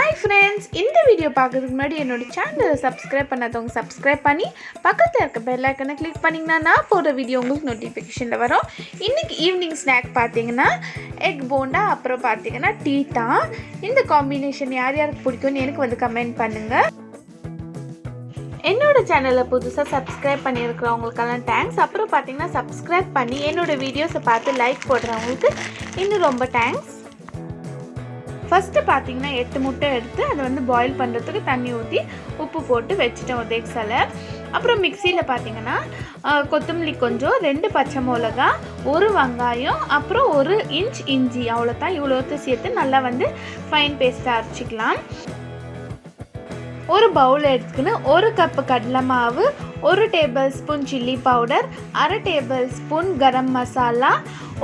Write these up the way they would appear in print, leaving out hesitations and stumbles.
Hi friends, இந்த video பார்க்கறதுக்கு முன்னாடி என்னோட சேனலை சப்ஸ்கிரைப் பண்ணாதவங்க சப்ஸ்கிரைப் பண்ணி பக்கத்தில் இருக்க பெல் ஐக்கனை கிளிக் பண்ணிங்கன்னா நான் போடுற வீடியோ உங்களுக்கு நோட்டிஃபிகேஷனில் வரும். இன்றைக்கி ஈவினிங் ஸ்நாக் பார்த்தீங்கன்னா எக் போண்டா, அப்புறம் பார்த்தீங்கன்னா டீ தான். இந்த காம்பினேஷன் யார் யாருக்கு பிடிக்கும்னு எனக்கு வந்து கமெண்ட் பண்ணுங்கள். என்னோட சேனலை புதுசாக சப்ஸ்கிரைப் பண்ணியிருக்கிறவங்களுக்கெல்லாம் தேங்க்ஸ். அப்புறம் பார்த்தீங்கன்னா சப்ஸ்கிரைப் பண்ணி என்னோடய வீடியோஸை பார்த்து லைக் போடுறவங்களுக்கு இன்னும் ரொம்ப தேங்க்ஸ். ஃபஸ்ட்டு பார்த்தீங்கன்னா 8 முட்டை எடுத்து அதை வந்து பாயில் பண்ணுறதுக்கு தண்ணி ஊற்றி உப்பு போட்டு வச்சுட்டேன் ஒரு தேக்ஸால். அப்புறம் மிக்சியில் பார்த்தீங்கன்னா கொத்தமல்லி கொஞ்சம், 2 பச்சை மிளகா, 1 வெங்காயம், அப்புறம் 1 இன்ச் இஞ்சி, அவ்வளோதான். இவ்வளோத்து சேர்த்து நல்லா வந்து ஃபைன் பேஸ்ட்டாக அரைச்சிக்கலாம். ஒரு பவுல் எடுத்துக்கின்னு 1 கப்பு கடலை மாவு, 1 tablespoon chilli powder, 1/2 tablespoon garam masala,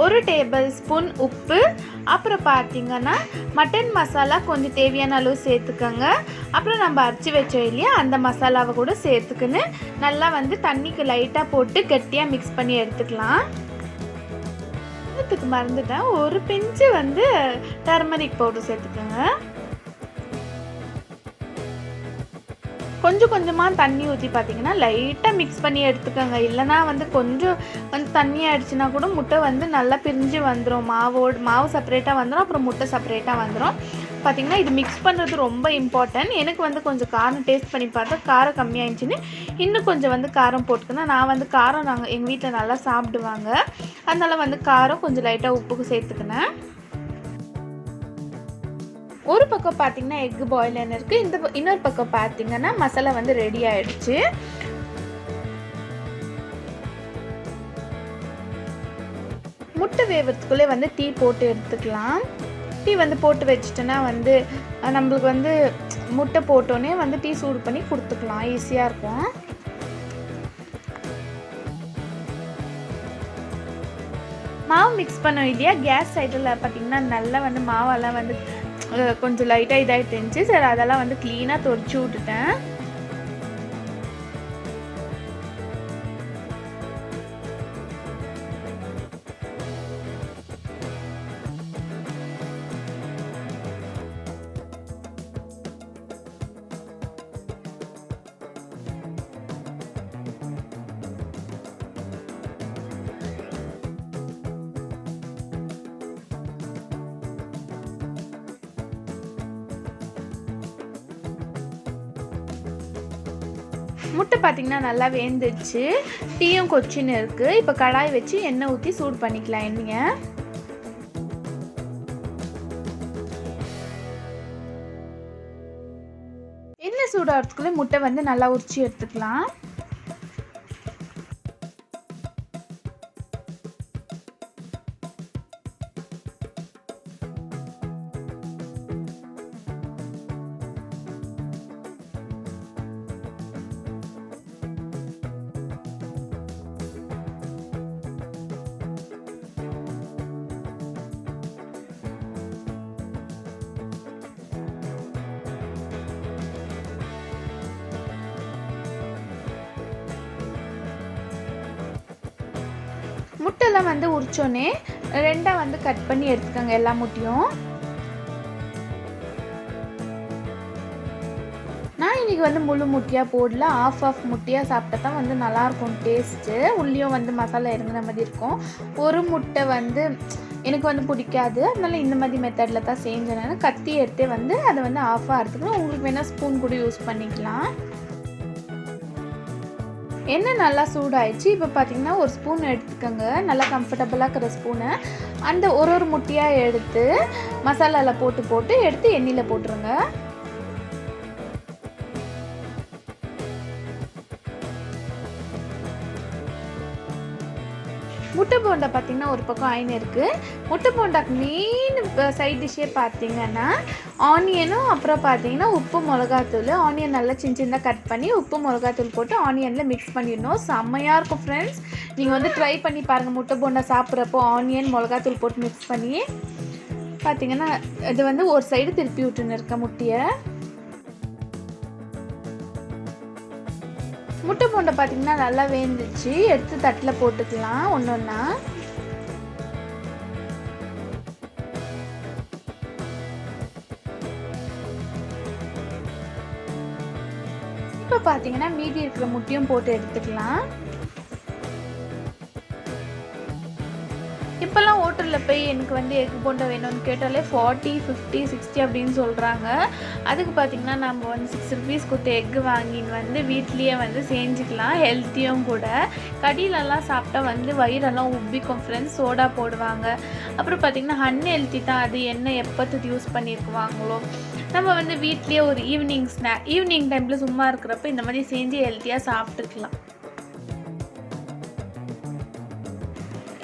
1 tablespoon உப்பு, அப்புறம் பார்த்திங்கன்னா மட்டன் மசாலா கொஞ்சம் தேவையான அளவு சேர்த்துக்கோங்க. அப்புறம் நம்ம அரைச்சி வச்சோம் இல்லையா, அந்த மசாலாவை கூட சேர்த்துக்கின்னு நல்லா வந்து தண்ணிக்கு லைட்டாக போட்டு கெட்டியாக மிக்ஸ் பண்ணி எடுத்துக்கலாம். இதுக்கு மறந்துட்டேன், ஒரு பிஞ்சு வந்து டர்மரிக் பவுடர் சேர்த்துக்கோங்க. கொஞ்சம் கொஞ்சமாக தண்ணி ஊற்றி பார்த்தீங்கன்னா லைட்டாக மிக்ஸ் பண்ணி எடுத்துக்கோங்க. இல்லைனா வந்து கொஞ்சம் வந்து தண்ணி ஆகிடுச்சுன்னா கூட முட்டை வந்து நல்லா பிரிஞ்சு வந்துடும். மாவு செப்பரேட்டாக வந்துடும், அப்புறம் முட்டை செப்பரேட்டாக வந்துடும். பார்த்திங்கன்னா இது மிக்ஸ் பண்ணுறது ரொம்ப இம்பார்ட்டன்ட். எனக்கு வந்து கொஞ்சம் காரம் டேஸ்ட் பண்ணி பார்த்தா காரம் கம்மியாகிடுச்சின்னு இன்னும் கொஞ்சம் வந்து காரம் போட்டுக்கணும். நான் வந்து காரம் எங்கள் வீட்டில் நல்லா சாப்பிடுவாங்க, அதனால் வந்து காரம் கொஞ்சம் லைட்டாக உப்புக்கு சேர்த்துக்கினேன். ஒரு பக்கம் பார்த்திங்கன்னா எக்கு பாயில் இருக்குது, இன்னொரு பக்கம் பார்த்திங்கன்னா மசாலா வந்து ரெடி ஆகிடுச்சு. முட்டை வேவறதுக்குள்ளே வந்து டீ போட்டு எடுத்துக்கலாம். டீ வந்து போட்டு வச்சுட்டோன்னா வந்து நம்மளுக்கு வந்து முட்டை போட்டோன்னே வந்து டீ சூடு பண்ணி கொடுத்துக்கலாம், ஈஸியாக இருக்கும். மாவு மிக்ஸ் பண்ணோம் இல்லையா, கேஸ் சைடில் பார்த்திங்கன்னா நல்லா வந்து மாவெல்லாம் வந்து கொஞ்சம் லைட்டாக இதாகிட்டு இருந்துச்சு. சரி, அதெல்லாம் வந்து க்ளீனாக துடைச்சி விட்டுட்டேன். முட்டை பார்த்திங்கன்னா நல்லா வேந்துச்சு, டீயும் கொச்சின்னு இருக்குது. இப்போ கடாய் வச்சு எண்ணெய் ஊற்றி சூடு பண்ணிக்கலாம். எண்ணெய் சூடாகிறதுக்குள்ளே முட்டை வந்து நல்லா உரிச்சு எடுத்துக்கலாம். முட்டைலாம் வந்து உரிச்சோன்னே 2 வந்து கட் பண்ணி எடுத்துக்கோங்க எல்லா முட்டையும். நான் இன்றைக்கி வந்து முழு முட்டையாக போடல, ஆஃப் முட்டையாக சாப்பிட்டா தான் வந்து நல்லாயிருக்கும் டேஸ்ட்டு. உள்ளேயும் வந்து மசாலா இறங்குன மாதிரி இருக்கும். ஒரு முட்டை வந்து எனக்கு வந்து பிடிக்காது, அதனால இந்த மாதிரி மெத்தடில் தான் செஞ்சேன். கத்தி எடுத்தே வந்து அதை வந்து ஆஃபாக எடுத்துக்கணும். உங்களுக்கு வேணால் ஸ்பூன் கூட யூஸ் பண்ணிக்கலாம். எண்ணெய் நல்லா சூடாயிடுச்சு. இப்போ பார்த்திங்கன்னா ஒரு ஸ்பூன் எடுத்துக்கோங்க, நல்லா கம்ஃபர்டபுளாக இருக்கிற ஸ்பூனை. அந்த ஒரு முட்டையாக எடுத்து மசாலாவில் போட்டு எடுத்து எண்ணெயில் போட்டுருங்க. முட்டை போண்டா பார்த்திங்கன்னா ஒரு பக்கம் ஆயின் இருக்குது. முட்டை போண்டாக்கு மெயின் சைட் டிஷ்ஷே பார்த்திங்கன்னா ஆனியனும், அப்புறம் பார்த்திங்கன்னா உப்பு மிளகாத்தூள். ஆனியன் நல்லா சின்னதாக கட் பண்ணி உப்பு மிளகாத்தூள் போட்டு ஆனியனில் மிக்ஸ் பண்ணிடணும். செம்மையாக இருக்கும் ஃப்ரெண்ட்ஸ், நீங்கள் வந்து ட்ரை பண்ணி பாருங்கள். முட்டை போண்டா சாப்பிட்றப்போ ஆனியன் மிளகாத்தூள் போட்டு மிக்ஸ் பண்ணி பார்த்திங்கன்னா இது வந்து ஒரு சைடு திருப்பி விட்டுன்னு இருக்க முட்டையை. முட்டை போண்டை பார்த்திங்கன்னா நல்லா வேந்துச்சு, எடுத்து தட்டில் போட்டுக்கலாம் ஒன்று ஒன்றா. இப்போ பார்த்தீங்கன்னா மீதி இருக்கிற முட்டையும் போட்டு எடுத்துக்கலாம். இப்போல்லாம் ஹோட்டலில் போய் எனக்கு வந்து எக் போண்டா வேணும்னு கேட்டாலே 40, 50, 60 அப்படின்னு சொல்கிறாங்க. அதுக்கு பார்த்திங்கன்னா நம்ம வந்து 6 rupees கொடுத்து எக்கு வாங்கின்னு வந்து வீட்லேயே வந்து செஞ்சுக்கலாம். ஹெல்த்தியும் கூட. கடையிலலாம் சாப்பிட்டா வந்து வயிறெல்லாம் உப்பிக்கும் ஃப்ரெண்ட்ஸ். சோடா போடுவாங்க. அப்புறம் பார்த்திங்கன்னா அன்ஹெல்த்தி தான் அது. என்ன எப்போத்துக்கு யூஸ் பண்ணியிருக்குவாங்களோ. நம்ம வந்து வீட்லேயே ஒரு ஈவினிங் டைமில் சும்மா இருக்கிறப்ப இந்த மாதிரி செஞ்சு ஹெல்த்தியாக சாப்பிட்டுக்கலாம்.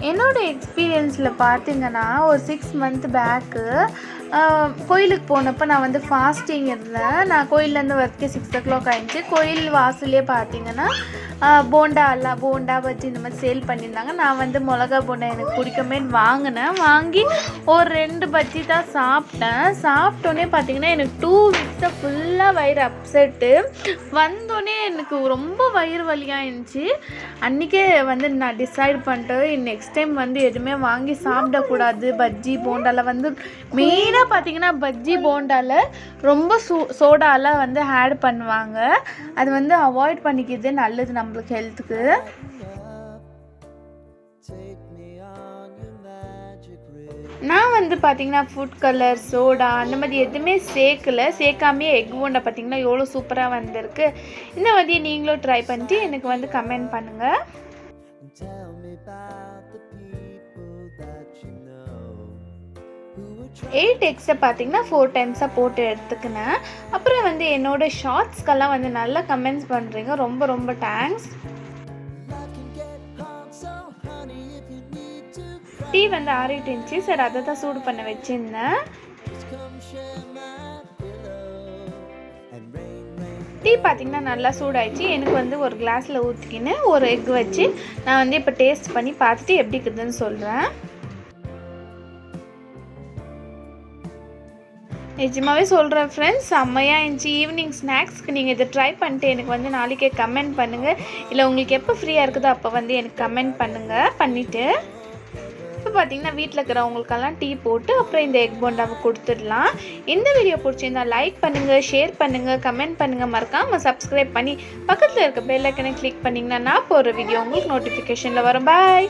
என்னோடய எக்ஸ்பீரியன்ஸில் பார்த்தீங்கன்னா ஒரு 6 month பேக்கு கோயிலுக்கு போனப்போ நான் வந்து ஃபாஸ்டிங் இருந்தேன். நான் கோயிலேருந்து வரதுக்கே 6 o'clock ஆயிடுச்சு. கோயில் வாசல்லே பார்த்தீங்கன்னா போண்டா பஜ்ஜி இந்த மாதிரி சேல் பண்ணியிருந்தாங்க. நான் வந்து மிளகா போண்டா எனக்கு பிடிக்குமேன்னு வாங்கி ஒரு 2 பஜ்ஜி தான் சாப்பிட்டேன். சாப்பிட்டோன்னே பார்த்தீங்கன்னா எனக்கு 2 weeks ஃபுல்லாக வயிறு அப்செட்டு. வந்தோடனே எனக்கு ரொம்ப வயிறு வலியாக இருந்துச்சு. அன்றைக்கே வந்து நான் டிசைட் பண்ணிட்டு நெக்ஸ்ட் டைம் வந்து எதுவுமே வாங்கி சாப்பிடக்கூடாது. பஜ்ஜி போண்டாவில் வந்து மெயினாக பார்த்தீங்கன்னா பஜ்ஜி போண்டாவில் ரொம்ப சோடாலாம் வந்து ஆட் பண்ணுவாங்க. அது வந்து அவாய்ட் பண்ணிக்கிறது நல்லது நம்மளுக்கு ஹெல்த்துக்கு. நான் வந்து பார்த்தீங்கன்னா ஃபுட் கலர் சோடா அந்த மாதிரி எதுவுமே சேர்க்காமே எக் போண்டா பார்த்தீங்கன்னா எவ்வளோ சூப்பராக வந்திருக்கு. இந்த மாதிரி நீங்களும் ட்ரை பண்ணிட்டு எனக்கு வந்து கமெண்ட் பண்ணுங்கள். 8 eggs பார்த்தீங்கன்னா 4 times போட்டு எடுத்துக்கினேன். அப்புறம் வந்து என்னோடய ஷார்ட்ஸ்க்கெல்லாம் வந்து நல்லா கமெண்ட்ஸ் பண்ணுறீங்க. ரொம்ப ரொம்ப தேங்க்ஸ். டீ வந்து ஆறிட்டு இருந்துச்சு. சரி அதை தான் சூடு பண்ண வச்சுருந்தேன். டீ பார்த்திங்கன்னா நல்லா சூடாயிடுச்சு. எனக்கு வந்து ஒரு கிளாஸில் ஊற்றிக்கின்னு ஒரு எக் வச்சு நான் வந்து இப்போ டேஸ்ட் பண்ணி பார்த்துட்டு எப்படி இருக்குதுன்னு சொல்கிறேன். நிஜமாகவே சொல்கிறேன் ஃப்ரெண்ட்ஸ், செம்மையாக இருந்துச்சு. ஈவினிங் ஸ்நாக்ஸ்க்கு நீங்கள் இதை ட்ரை பண்ணிட்டு எனக்கு வந்து நாளைக்கே கமெண்ட் பண்ணுங்கள். இல்லை உங்களுக்கு எப்போ ஃப்ரீயாக இருக்குதோ அப்போ வந்து எனக்கு கமெண்ட் பண்ணிவிட்டு இப்போ பார்த்தீங்கன்னா வீட்டில் இருக்கிறவங்களுக்கெல்லாம் டீ போட்டு அப்புறம் இந்த எக் போண்டாவை கொடுத்துடலாம். இந்த வீடியோ பிடிச்சிருந்தா லைக் பண்ணுங்கள், ஷேர் பண்ணுங்கள், கமெண்ட் பண்ணுங்கள். மறக்காமல் சப்ஸ்கிரைப் பண்ணி பக்கத்தில் இருக்க பெல் ஐக்கனை கிளிக் பண்ணிங்கன்னா நான் போடுற வீடியோ உங்களுக்கு நோட்டிஃபிகேஷனில் வரும். பாய்.